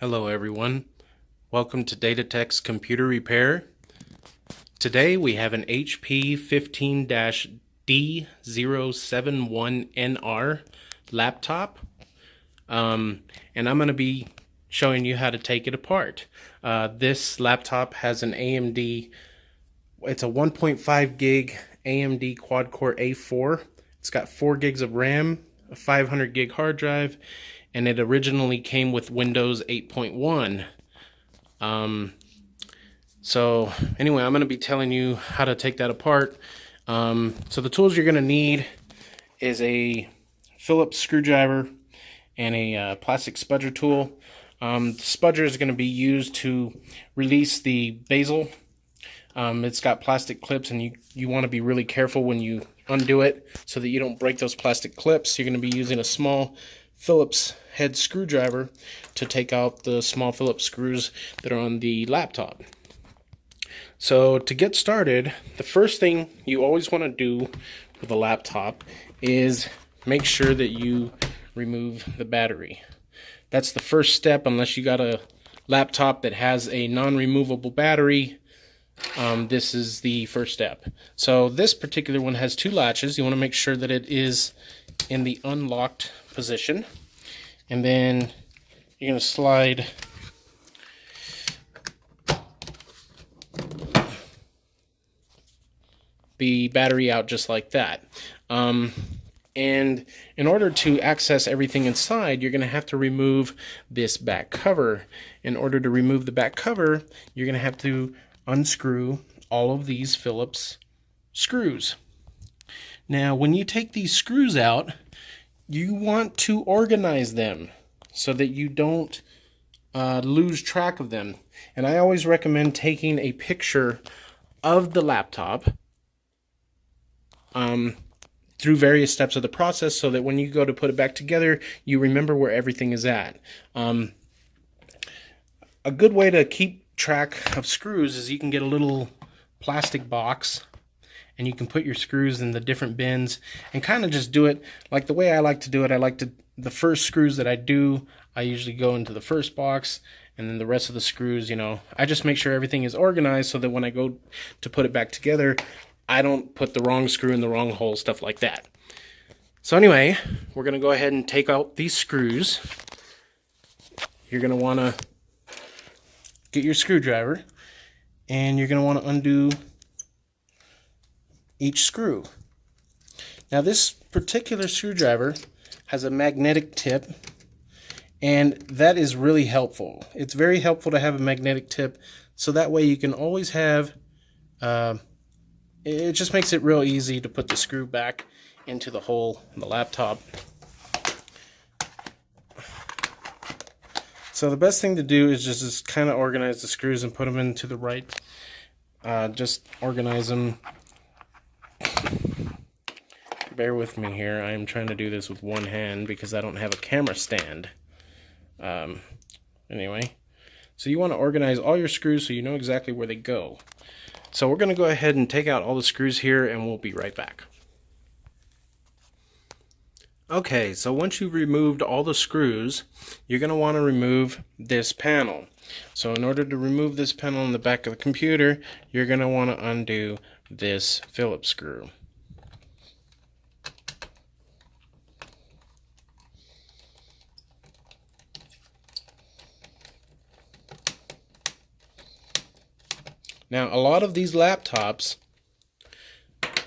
Hello everyone, welcome to Datatech's Computer Repair. Today we have an HP 15-D071NR laptop, and I'm going to be showing you how to take it apart. This laptop has an AMD, it's a 1.5 gig AMD quad-core A4. It's got 4 gigs of RAM, a 500 gig hard drive, and it originally came with Windows 8.1. So anyway, I'm going to be telling you how to take that apart. So the tools you're going to need is a Phillips screwdriver and a plastic spudger tool. The spudger is going to be used to release the bezel. It's got plastic clips, and you want to be really careful when you undo it so that you don't break those plastic clips. You're going to be using a small Phillips head screwdriver to take out the small Phillips screws that are on the laptop. So to get started, the first thing you always want to do with a laptop is make sure that you remove the battery. That's the first step. Unless you got a laptop that has a non-removable battery, this is the first step. So this particular one has 2 latches. You want to make sure that it is in the unlocked position, and then you're going to slide the battery out just like that. And in order to access everything inside, you're going to have to remove this back cover. In order to remove the back cover, you're going to have to unscrew all of these Phillips screws. Now, when you take these screws out, you want to organize them so that you don't lose track of them. And I always recommend taking a picture of the laptop through various steps of the process so that when you go to put it back together, you remember where everything is at. A good way to keep track of screws is you can get a little plastic box, and you can put your screws in the different bins and kind of just do it like the way I like to do it. The first screws that I do, I usually go into the first box, and then the rest of the screws, I just make sure everything is organized so that when I go to put it back together, I don't put the wrong screw in the wrong hole, stuff like that. So anyway, we're going to go ahead and take out these screws. You're going to want to get your screwdriver, and you're going to want to undo each screw. Now, this particular screwdriver has a magnetic tip, and that is really helpful. It's very helpful to have a magnetic tip, so that way you can always have, it just makes it real easy to put the screw back into the hole in the laptop. So the best thing to do is just kind of organize the screws and put them into the right, just organize them. Bear with me here. I am trying to do this with one hand because I don't have a camera stand. Anyway, so you want to organize all your screws so you know exactly where they go. So we're going to go ahead and take out all the screws here, and we'll be right back. Okay, so once you've removed all the screws, you're going to want to remove this panel. So in order to remove this panel on the back of the computer, you're going to want to undo this Phillips screw. Now, a lot of these laptops,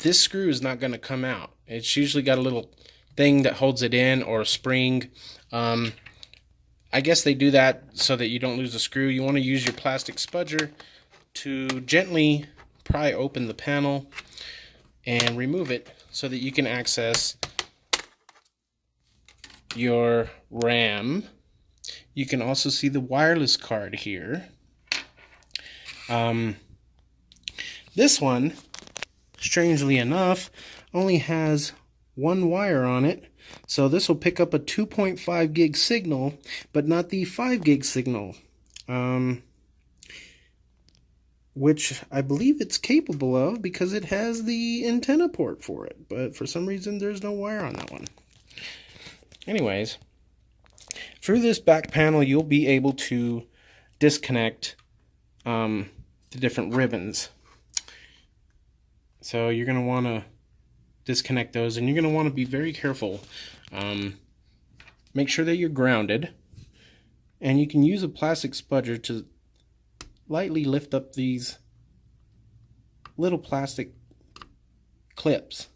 this screw is not going to come out. It's usually got a little thing that holds it in, or a spring. I guess they do that so that you don't lose the screw. You want to use your plastic spudger to gently pry open the panel and remove it so that you can access your RAM. You can also see the wireless card here. This one, strangely enough, only has 1 wire on it, so this will pick up a 2.5 gig signal, but not the 5 gig signal, which I believe it's capable of because it has the antenna port for it, but for some reason there's no wire on that one. Anyways, through this back panel, you'll be able to disconnect the different ribbons. So you're going to want to disconnect those, and you're going to want to be very careful. Make sure that you're grounded, and you can use a plastic spudger to lightly lift up these little plastic clips,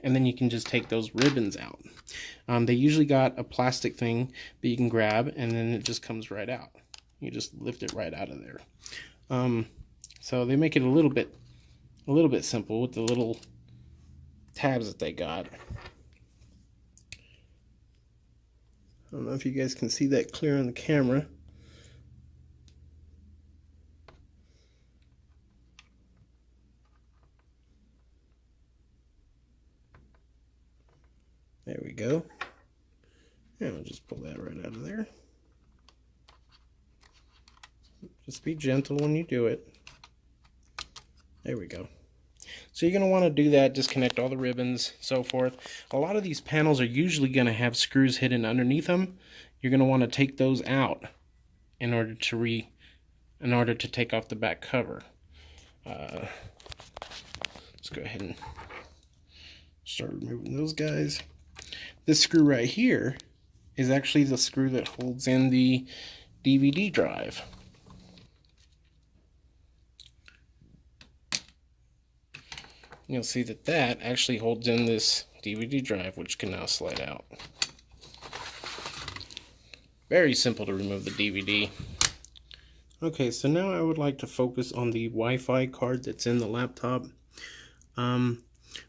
and then you can just take those ribbons out. They usually got a plastic thing that you can grab, and then it just comes right out. You just lift it right out of there. So they make it a little bit simple with the little tabs that they got. I don't know if you guys can see that clear on the camera. There we go. And I'll just pull that right out of there. Just be gentle when you do it. There we go. So you're going to want to do that, disconnect all the ribbons, so forth. A lot of these panels are usually going to have screws hidden underneath them. You're going to want to take those out in order to take off the back cover. Let's go ahead and start removing those guys. This screw right here is actually the screw that holds in the DVD drive. You'll see that that actually holds in this DVD drive, which can now slide out. Very simple to remove the DVD. Okay, so now I would like to focus on the Wi-Fi card that's in the laptop.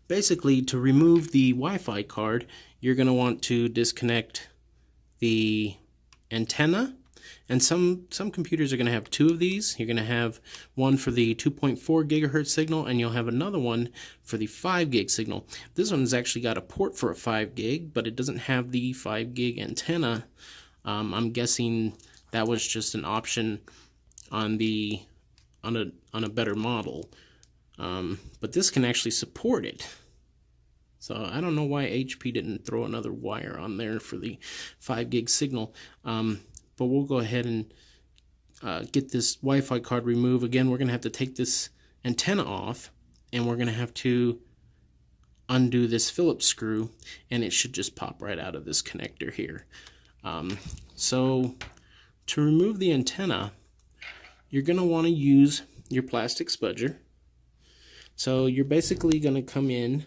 Basically, to remove the Wi-Fi card, you're going to want to disconnect the antenna. And some computers are going to have two of these. You're going to have one for the 2.4 gigahertz signal, and you'll have another one for the 5 gig signal. This one's actually got a port for a 5 gig, but it doesn't have the 5 gig antenna. I'm guessing that was just an option on a better model. But this can actually support it. So I don't know why HP didn't throw another wire on there for the 5 gig signal. But we'll go ahead and get this Wi-Fi card removed. Again, we're going to have to take this antenna off, and we're going to have to undo this Phillips screw, and it should just pop right out of this connector here. So to remove the antenna, you're going to want to use your plastic spudger. So you're basically going to come in,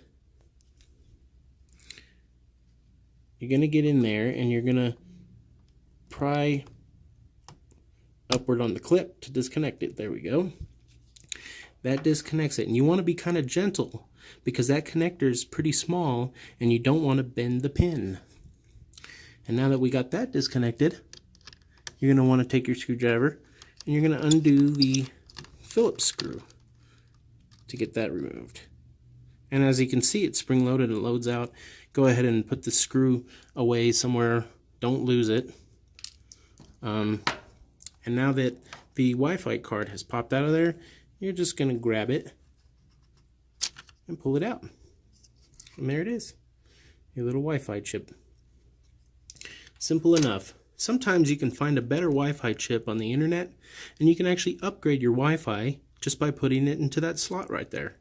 you're going to get in there, and you're going to pry upward on the clip to disconnect it. There we go. That disconnects it, and you want to be kind of gentle because that connector is pretty small and you don't want to bend the pin. And now that we got that disconnected, you're going to want to take your screwdriver and you're going to undo the Phillips screw to get that removed. And as you can see, it's spring loaded and loads out. Go ahead and put the screw away somewhere. Don't lose it. And now that the Wi-Fi card has popped out of there, you're just going to grab it and pull it out. And there it is, your little Wi-Fi chip. Simple enough. Sometimes you can find a better Wi-Fi chip on the internet, and you can actually upgrade your Wi-Fi just by putting it into that slot right there.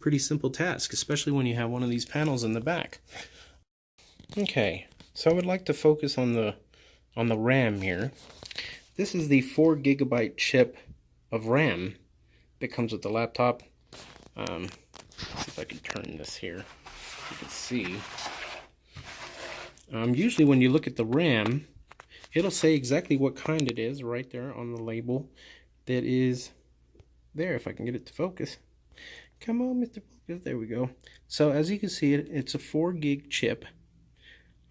Pretty simple task, especially when you have one of these panels in the back. Okay, so I would like to focus on the RAM here. This is the 4 gigabyte chip of RAM that comes with the laptop. Let's see if I can turn this here. You can see. Usually when you look at the RAM, it'll say exactly what kind it is right there on the label that is there. If I can get it to focus. Come on, Mr. Focus. There we go. So as you can see, it's a 4 gig chip.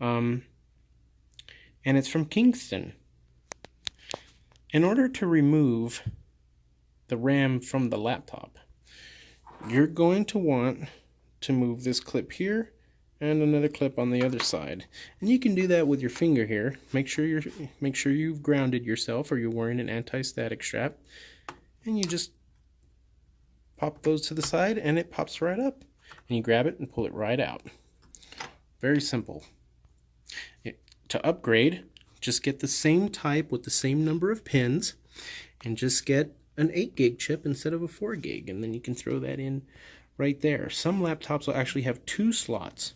And it's from Kingston. In order to remove the RAM from the laptop, you're going to want to move this clip here and another clip on the other side. And you can do that with your finger here. Make sure you've grounded yourself or you're wearing an anti-static strap. And you just pop those to the side and it pops right up. And you grab it and pull it right out. Very simple. To upgrade just get the same type with the same number of pins, and just get an 8 gig chip instead of a 4 gig, and then you can throw that in right there. Some laptops will actually have 2 slots,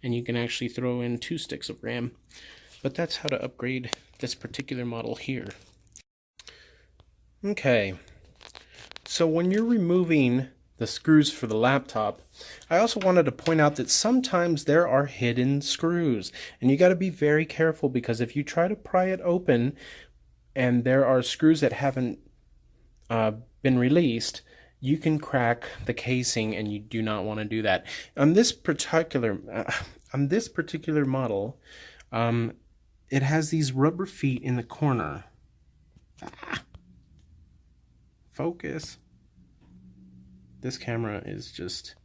and you can actually throw in 2 sticks of RAM. But that's how to upgrade this particular model here. Okay, so when you're removing the screws for the laptop, I also wanted to point out that sometimes there are hidden screws, and you got to be very careful, because if you try to pry it open and there are screws that haven't been released, you can crack the casing, and you do not want to do that. On this particular model, it has these rubber feet in the corner. Focus. This camera is just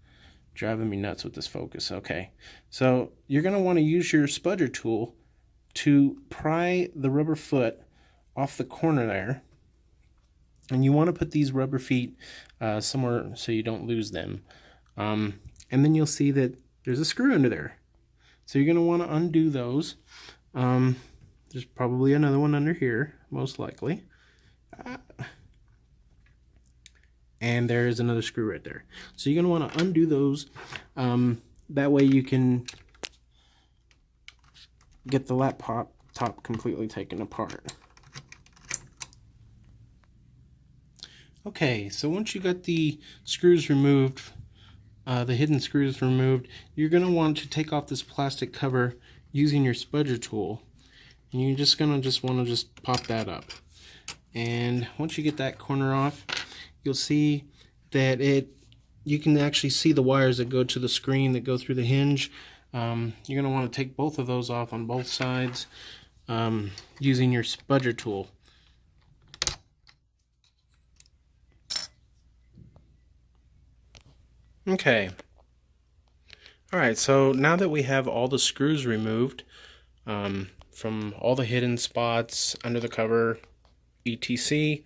driving me nuts with this focus. Okay, so you're going to want to use your spudger tool to pry the rubber foot off the corner there. And you want to put these rubber feet somewhere so you don't lose them. And then you'll see that there's a screw under there. So you're going to want to undo those. There's probably another one under here, most likely. And there's another screw right there. So you're going to want to undo those. That way you can get the laptop completely taken apart. Okay, so once you got the screws removed, the hidden screws removed, you're going to want to take off this plastic cover using your spudger tool. And you're just going to want to pop that up. And once you get that corner off, you'll see that you can actually see the wires that go to the screen that go through the hinge. You're going to want to take both of those off on both sides using your spudger tool. Okay. Alright, so now that we have all the screws removed from all the hidden spots under the cover, etc.,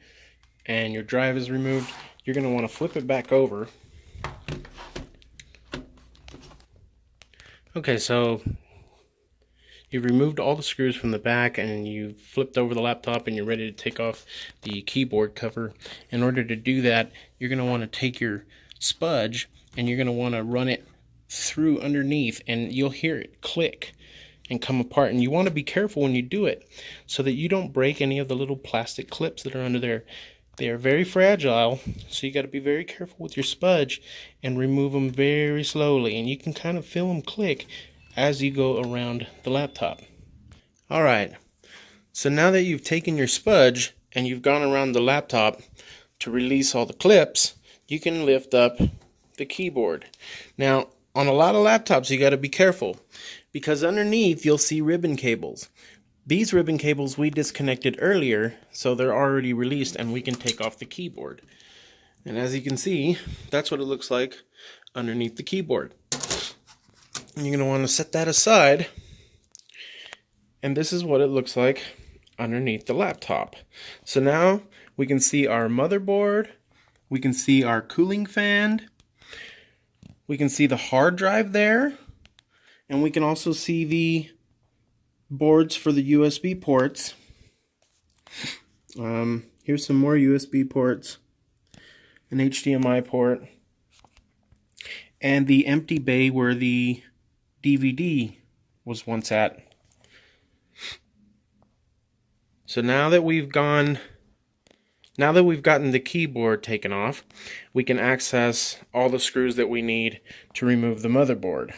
and your drive is removed, you're going to want to flip it back over. Okay, so you've removed all the screws from the back, and you've flipped over the laptop, and you're ready to take off the keyboard cover. In order to do that, you're going to want to take your spudge, and you're going to want to run it through underneath, and you'll hear it click and come apart. And you want to be careful when you do it so that you don't break any of the little plastic clips that are under there. They are very fragile, so you got to be very careful with your spudge and remove them very slowly, and you can kind of feel them click as you go around the laptop. Alright, so now that you've taken your spudge and you've gone around the laptop to release all the clips, you can lift up the keyboard. Now, on a lot of laptops you got to be careful, because underneath you'll see ribbon cables. These ribbon cables we disconnected earlier, so they're already released and we can take off the keyboard. And as you can see, that's what it looks like underneath the keyboard. And you're going to want to set that aside, and this is what it looks like underneath the laptop. So now we can see our motherboard, we can see our cooling fan, we can see the hard drive there, and we can also see the boards for the USB ports. Here's some more USB ports, an HDMI port, and the empty bay where the DVD was once at. So now that we've gotten the keyboard taken off, we can access all the screws that we need to remove the motherboard.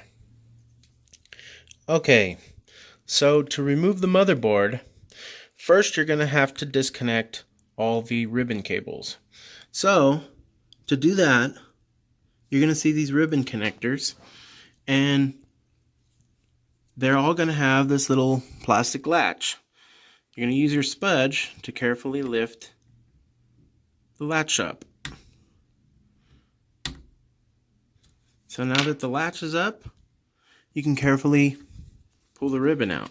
Okay, so to remove the motherboard, first you're going to have to disconnect all the ribbon cables. So to do that, you're going to see these ribbon connectors, and they're all going to have this little plastic latch. You're going to use your spudge to carefully lift the latch up. So now that the latch is up, you can carefully pull the ribbon out.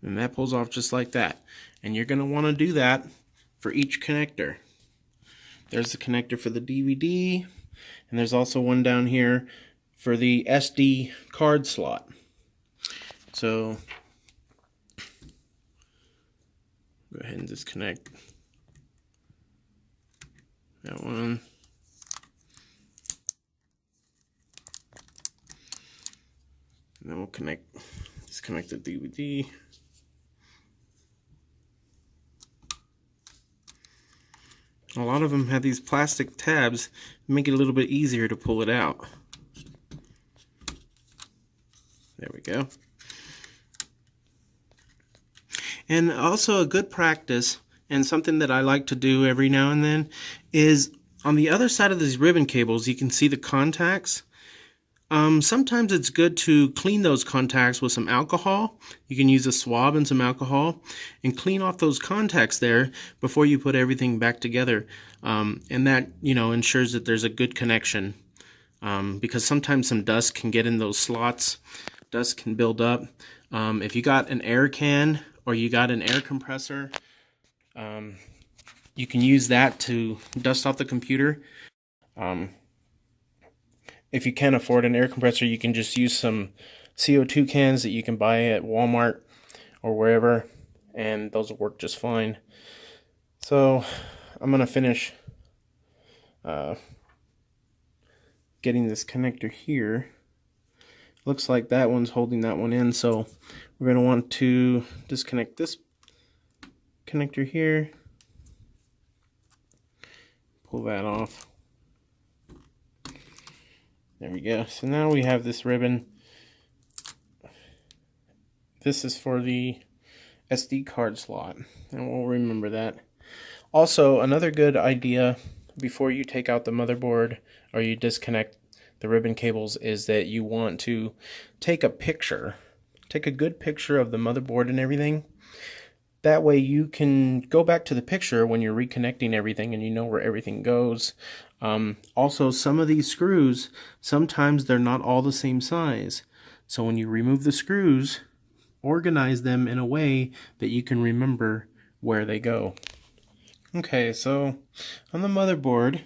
And that pulls off just like that. And you're going to want to do that for each connector. There's the connector for the DVD, and there's also one down here for the SD card slot. So go ahead and disconnect that one. And then we'll disconnect the DVD. A lot of them have these plastic tabs, make it a little bit easier to pull it out. There we go. And also a good practice, and something that I like to do every now and then, is on the other side of these ribbon cables, you can see the contacts. Sometimes it's good to clean those contacts with some alcohol. You can use a swab and some alcohol and clean off those contacts there before you put everything back together. And that, ensures that there's a good connection. Because sometimes some dust can get in those slots. Dust can build up. If you got an air can or you got an air compressor, you can use that to dust off the computer. If you can't afford an air compressor, you can just use some CO2 cans that you can buy at Walmart or wherever, and those will work just fine. So I'm going to finish getting this connector here. Looks like that one's holding that one in, so we're going to want to disconnect this connector here. Pull that off. There we go. So now we have this ribbon. This is for the SD card slot, and we'll remember that. Also, another good idea before you take out the motherboard or you disconnect the ribbon cables is that you want to take a picture. Take a good picture of the motherboard and everything. That way you can go back to the picture when you're reconnecting everything and you know where everything goes. Also, some of these screws, sometimes they're not all the same size. So when you remove the screws, organize them in a way that you can remember where they go. Okay, so on the motherboard,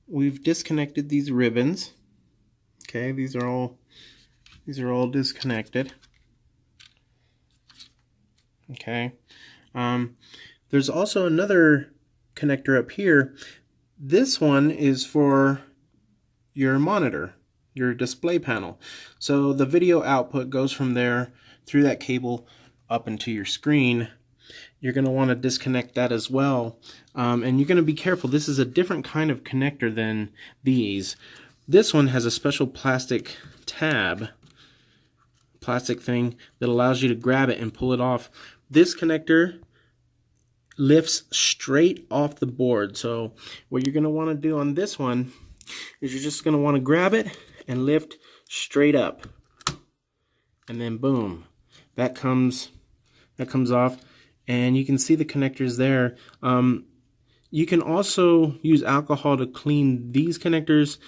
we've disconnected these ribbons. Okay, these are all disconnected. Okay, there's also another connector up here. This one is for your monitor, your display panel. So the video output goes from there through that cable up into your screen. You're going to want to disconnect that as well. And you're going to be careful. This is a different kind of connector than these. This one has a special plastic tab, plastic thing that allows you to grab it and pull it off. This connector lifts straight off the board. So what you're going to want to do on this one is you're just going to want to grab it and lift straight up. And then boom, that comes off. And you can see the connectors there. You can also use alcohol to clean these connectors.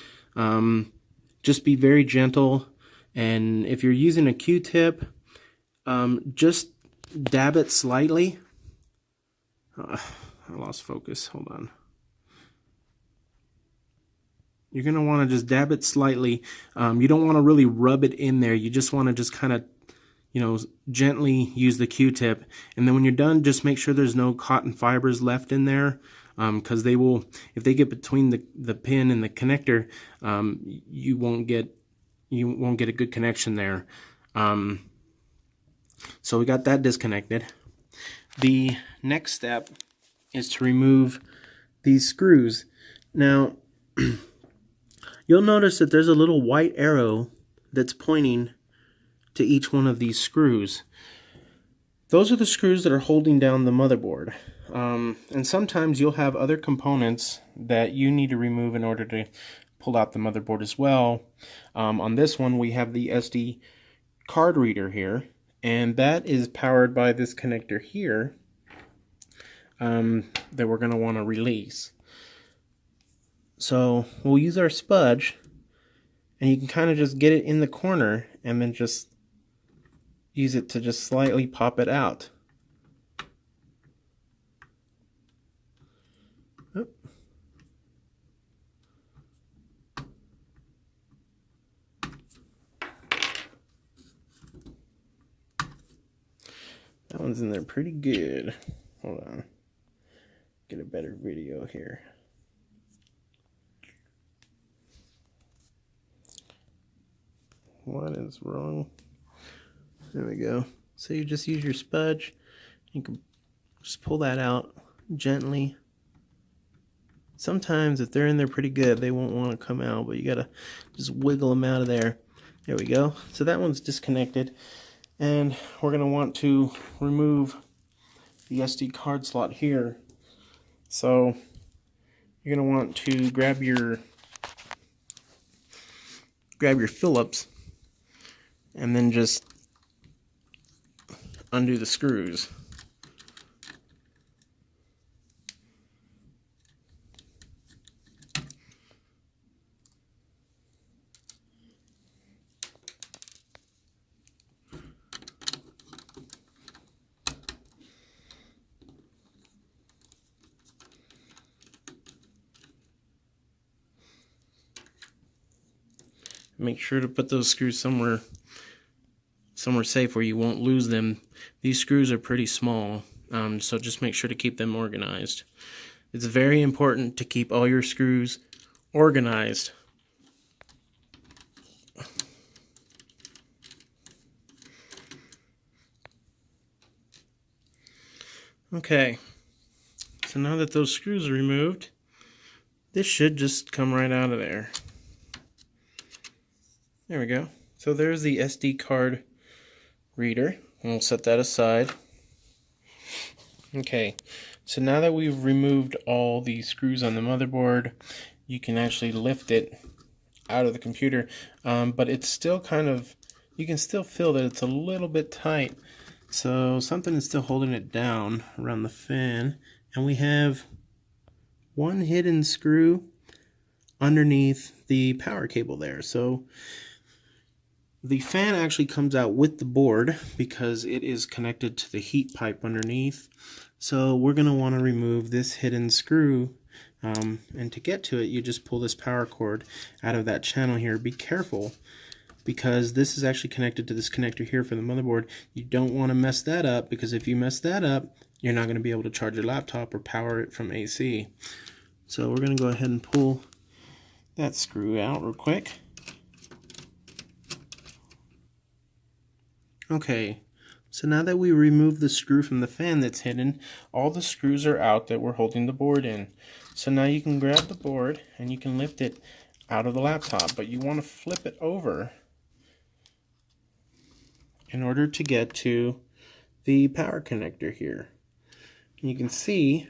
Just be very gentle. And if you're using a Q-tip, just dab it slightly. I lost focus. Hold on. You're going to want to just dab it slightly. You don't want to really rub it in there. You just want to just kind of, gently use the Q-tip. And then when you're done, just make sure there's no cotton fibers left in there. Because they will, if they get between the pin and the connector, you won't get a good connection there. So we got that disconnected. The next step is to remove these screws. Now, you'll notice that there's a little white arrow that's pointing to each one of these screws. Those are the screws that are holding down the motherboard. And sometimes you'll have other components that you need to remove in order to pull out the motherboard as well. On this one, we have the SD card reader here, and that is powered by this connector here that we're going to want to release. So we'll use our spudge, and you can kind of just get it in the corner and then just use it to just slightly pop it out. fans in there pretty good. Hold on. Get a better video here. What is wrong? There we go. So you just use your spudge. You can just pull that out gently. Sometimes if they're in there pretty good, they won't want to come out, but you gotta just wiggle them out of there. There we go. So that one's disconnected, and we're gonna want to remove the SD card slot here. So you're gonna want to grab your Phillips and then just undo the screws. Make sure to put those screws somewhere safe where you won't lose them. These screws are pretty small, so just make sure to keep them organized. It's very important to keep all your screws organized. Okay, so now that those screws are removed, this should just come right out of there. There we go. So there's the SD card reader. We'll set that aside. Okay, so now that we've removed all the screws on the motherboard, you can actually lift it out of the computer, but it's still kind of, you can still feel that it's a little bit tight. So something is still holding it down around the fan, and we have one hidden screw underneath the power cable there. So the fan actually comes out with the board because it is connected to the heat pipe underneath. So we're going to want to remove this hidden screw, and to get to it you just pull this power cord out of that channel here. Be careful because this is actually connected to this connector here for the motherboard. You don't want to mess that up, because if you mess that up you're not going to be able to charge your laptop or power it from AC. So we're going to go ahead and pull that screw out real quick. Okay, so now that we removed the screw from the fan that's hidden, all the screws are out that we're holding the board in. So now you can grab the board and you can lift it out of the laptop, but you want to flip it over in order to get to the power connector here. And you can see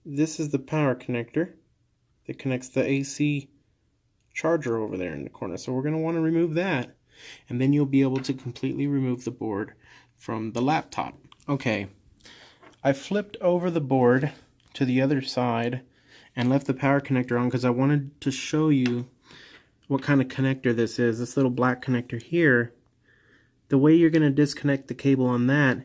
this is the power connector that connects the AC charger over there in the corner. So we're going to want to remove that, and then you'll be able to completely remove the board from the laptop. Okay, I flipped over the board to the other side and left the power connector on because I wanted to show you what kind of connector this is. This little black connector here, the way you're going to disconnect the cable on that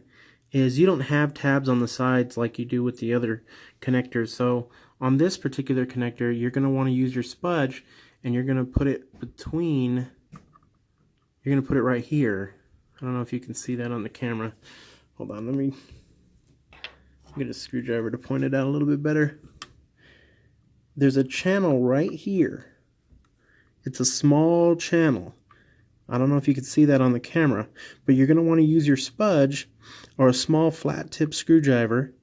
is you don't have tabs on the sides like you do with the other connectors. So on this particular connector you're going to want to use your spudge, and you're going to put it between, you're going to put it right here. I don't know if you can see that on the camera. Hold on, let me get a screwdriver to point it out a little bit better. There's a channel right here. It's a small channel. I don't know if you can see that on the camera, but you're going to want to use your spudge or a small flat tip screwdriver.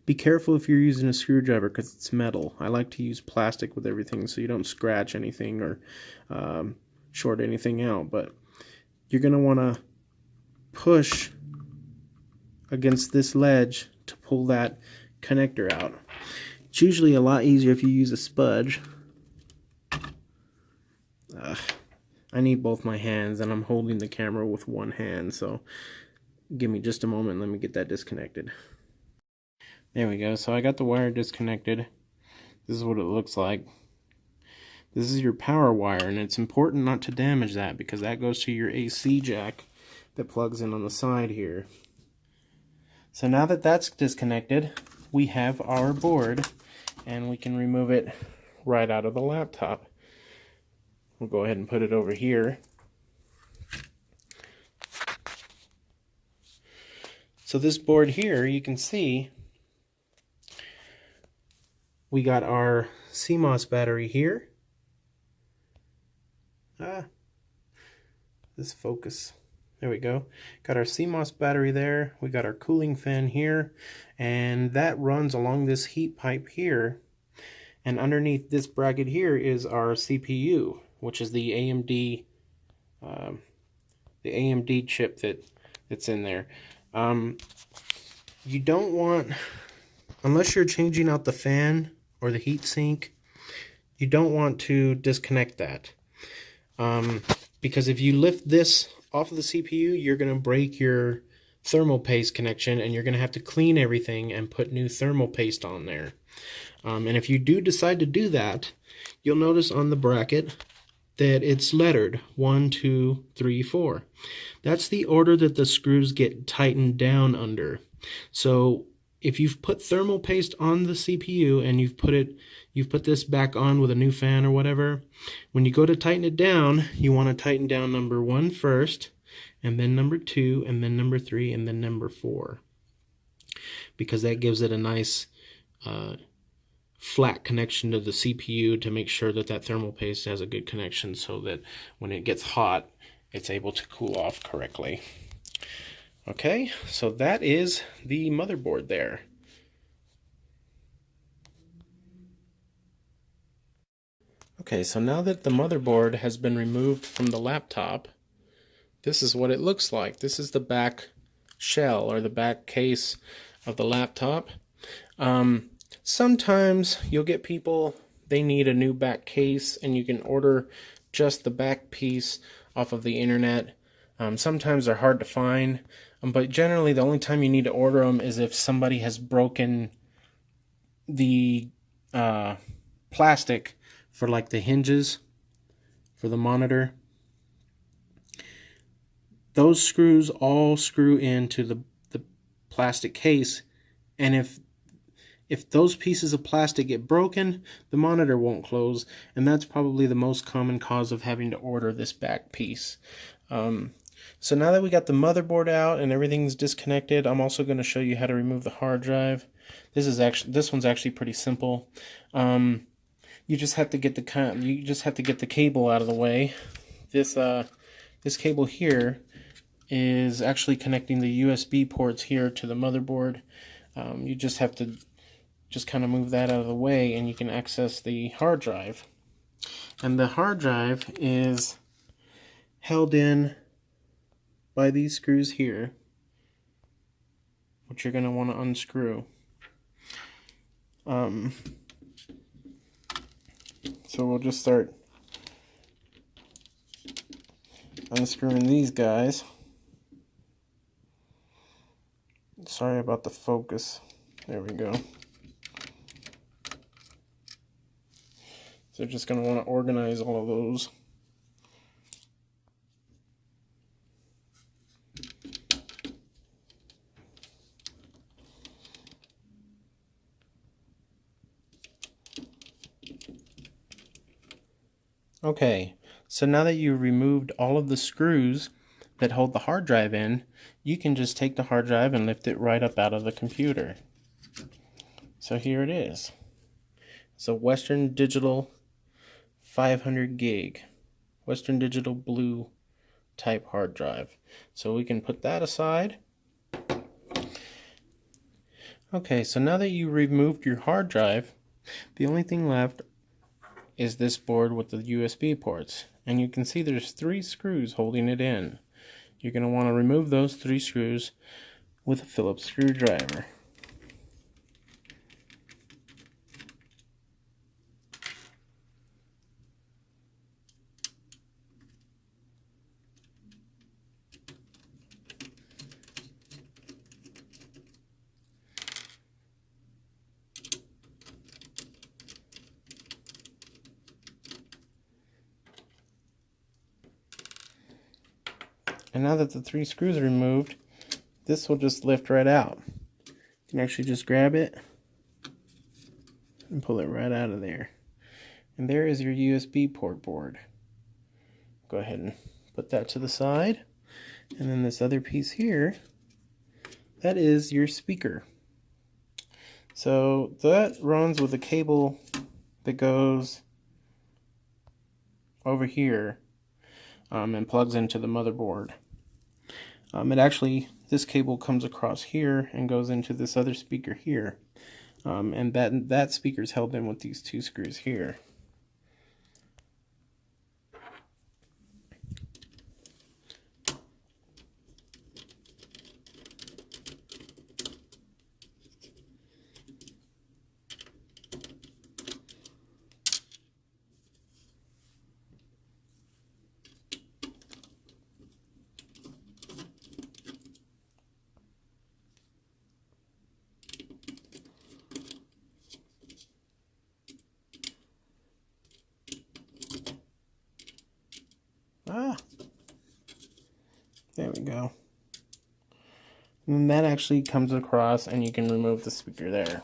Be careful if you're using a screwdriver because it's metal. I like to use plastic with everything so you don't scratch anything or short anything out, but you're going to want to push against this ledge to pull that connector out. It's usually a lot easier if you use a spudge. I need both my hands, and I'm holding the camera with one hand, so give me just a moment. Let me get that disconnected. There we go. So I got the wire disconnected. This is what it looks like. This is your power wire, and it's important not to damage that because that goes to your AC jack that plugs in on the side here. So now that that's disconnected, we have our board, and we can remove it right out of the laptop. We'll go ahead and put it over here. So this board here, you can see we got our CMOS battery here. This focus. There we go. Got our CMOS battery there. We got our cooling fan here, and that runs along this heat pipe here. And underneath this bracket here is our CPU, which is the AMD chip that's in there. You don't want, unless you're changing out the fan or the heat sink, you don't want to disconnect that. Because if you lift this off of the CPU, you're going to break your thermal paste connection, and you're going to have to clean everything and put new thermal paste on there. And if you do decide to do that, you'll notice on the bracket that it's lettered 1, 2, 3, 4. That's the order that the screws get tightened down under. So if you've put thermal paste on the CPU and you've put this back on with a new fan or whatever, when you go to tighten it down, you want to tighten down number 1 first, and then number 2, and then number 3, and then number 4, because that gives it a nice flat connection to the CPU to make sure that that thermal paste has a good connection, so that when it gets hot, it's able to cool off correctly. Okay, so that is the motherboard there. Okay, so now that the motherboard has been removed from the laptop, this is what it looks like. This is the back shell, or the back case of the laptop. Sometimes you'll get people, they need a new back case, and you can order just the back piece off of the internet. Sometimes they're hard to find, but generally the only time you need to order them is if somebody has broken the plastic for like the hinges for the monitor. Those screws all screw into the plastic case, and if those pieces of plastic get broken, the monitor won't close, and that's probably the most common cause of having to order this back piece. So now that we got the motherboard out and everything's disconnected, I'm also going to show you how to remove the hard drive. This one's actually pretty simple. You just have to get the cable out of the way. This cable here is actually connecting the USB ports here to the motherboard. You just have to kind of move that out of the way, and you can access the hard drive. And the hard drive is held in by these screws here, which you're going to want to unscrew. So we'll just start unscrewing these guys. Sorry about the focus. There we go. So you're just going to want to organize all of those. Okay, so now that you've removed all of the screws that hold the hard drive in, you can just take the hard drive and lift it right up out of the computer. So here it is. It's a Western Digital 500 gig, Western Digital Blue type hard drive. So we can put that aside. Okay, so now that you removed your hard drive, the only thing left is this board with the USB ports, and you can see there's 3 screws holding it in. You're going to want to remove those 3 screws with a Phillips screwdriver. And now that the 3 screws are removed, this will just lift right out. You can actually just grab it and pull it right out of there. And there is your USB port board. Go ahead and put that to the side. And then this other piece here that is your speaker. So that runs with a cable that goes over here and plugs into the motherboard. This cable comes across here and goes into this other speaker here. And that speaker is held in with these two screws here. There we go. And that actually comes across and you can remove the speaker there.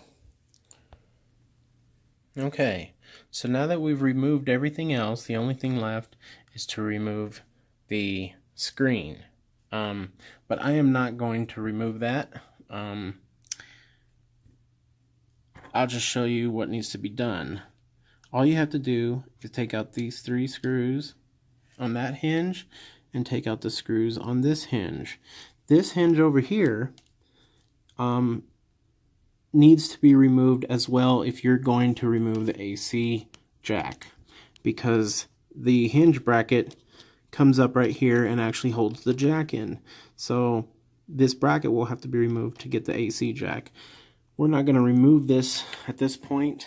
Okay, so now that we've removed everything else, the only thing left is to remove the screen. But I am not going to remove that. I'll just show you what needs to be done. All you have to do is take out these 3 screws on that hinge and take out the screws on this hinge. This hinge over here needs to be removed as well if you're going to remove the AC jack, because the hinge bracket comes up right here and actually holds the jack in. So this bracket will have to be removed to get the AC jack. We're not going to remove this at this point.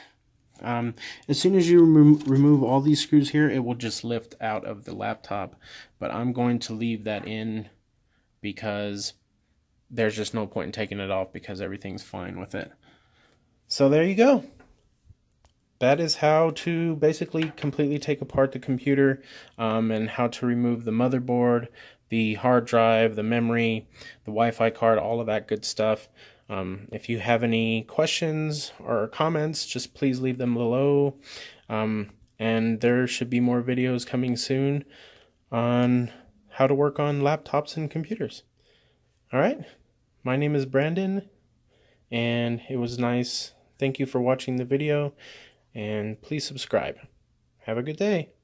As soon as you remove all these screws here, it will just lift out of the laptop, but I'm going to leave that in because there's just no point in taking it off because everything's fine with it. So there you go. That is how to basically completely take apart the computer, and how to remove the motherboard, the hard drive, the memory, the Wi-Fi card, all of that good stuff. If you have any questions or comments, just please leave them below. And there should be more videos coming soon on how to work on laptops and computers. All right, my name is Brandon, and it was nice. Thank you for watching the video, and please subscribe. Have a good day.